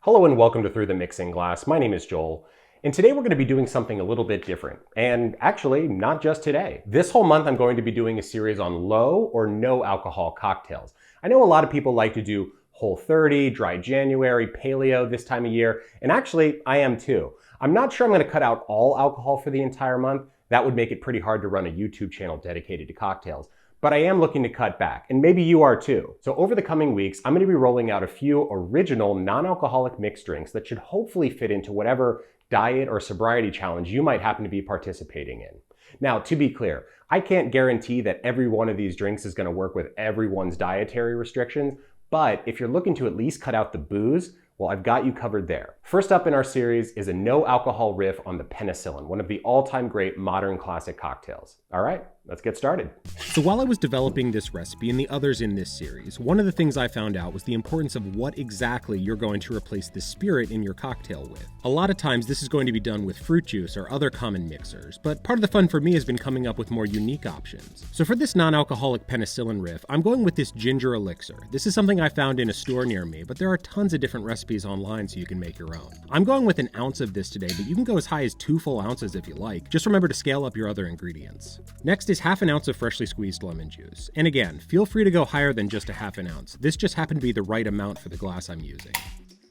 Hello and welcome to Through the Mixing Glass. My name is Joel, and today we're going to be doing something a little bit different. And actually, not just today. This whole month I'm going to be doing a series on low or no alcohol cocktails. I know a lot of people like to do Whole30, Dry January, Paleo this time of year, and actually I am too. I'm not sure I'm going to cut out all alcohol for the entire month. That would make it pretty hard to run a YouTube channel dedicated to cocktails. But I am looking to cut back, and maybe you are too. So over the coming weeks, I'm gonna be rolling out a few original non-alcoholic mixed drinks that should hopefully fit into whatever diet or sobriety challenge you might happen to be participating in. Now, to be clear, I can't guarantee that every one of these drinks is gonna work with everyone's dietary restrictions, but if you're looking to at least cut out the booze, well, I've got you covered there. First up in our series is a no alcohol riff on the Penicillin, one of the all-time great modern classic cocktails. All right, let's get started. So while I was developing this recipe and the others in this series, one of the things I found out was the importance of what exactly you're going to replace the spirit in your cocktail with. A lot of times this is going to be done with fruit juice or other common mixers, but part of the fun for me has been coming up with more unique options. So for this non-alcoholic Penicillin riff, I'm going with this ginger elixir. This is something I found in a store near me, but there are tons of different recipes online so you can make your own. I'm going with an ounce of this today, but you can go as high as 2 full ounces if you like. Just remember to scale up your other ingredients. Next is half an ounce of freshly squeezed lemon juice. And again, feel free to go higher than just a half an ounce. This just happened to be the right amount for the glass I'm using.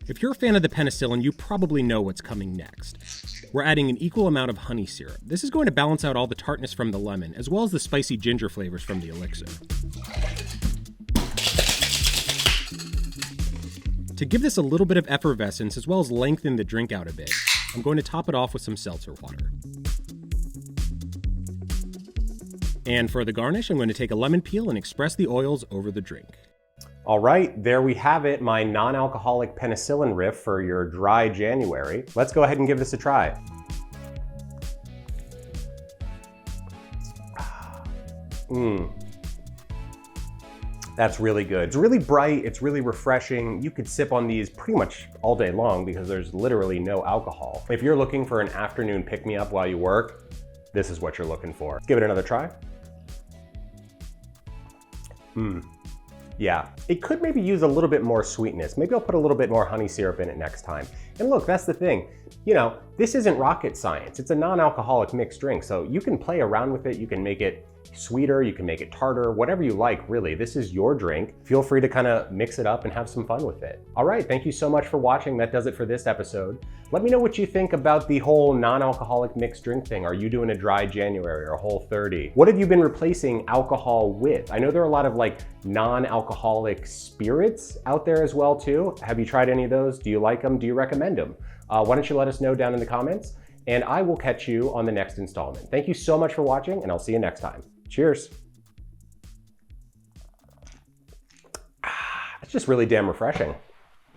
If you're a fan of the Penicillin, you probably know what's coming next. We're adding an equal amount of honey syrup. This is going to balance out all the tartness from the lemon, as well as the spicy ginger flavors from the elixir. To give this a little bit of effervescence, as well as lengthen the drink out a bit, I'm going to top it off with some seltzer water. And for the garnish, I'm going to take a lemon peel and express the oils over the drink. All right, there we have it, my non-alcoholic Penicillin riff for your dry January. Let's go ahead and give this a try. That's really good. It's really bright, it's really refreshing. You could sip on these pretty much all day long because there's literally no alcohol. If you're looking for an afternoon pick-me-up while you work, this is what you're looking for. Give it another try. Yeah, it could maybe use a little bit more sweetness. Maybe I'll put a little bit more honey syrup in it next time. And look, that's the thing. You know, this isn't rocket science. It's a non-alcoholic mixed drink, so you can play around with it. You can make it sweeter, you can make it tartar, whatever you like, really. This is your drink. Feel free to kind of mix it up and have some fun with it. All right, thank you so much for watching. That does it for this episode. Let me know what you think about the whole non-alcoholic mixed drink thing. Are you doing a dry January or a Whole30? What have you been replacing alcohol with? I know there are a lot of like non-alcoholic spirits out there as well too. Have you tried any of those? Do you like them? Do you recommend them? Why don't you let us know down in the comments, and I will catch you on the next installment. Thank you so much for watching, and I'll see you next time. Cheers. It's just really damn refreshing.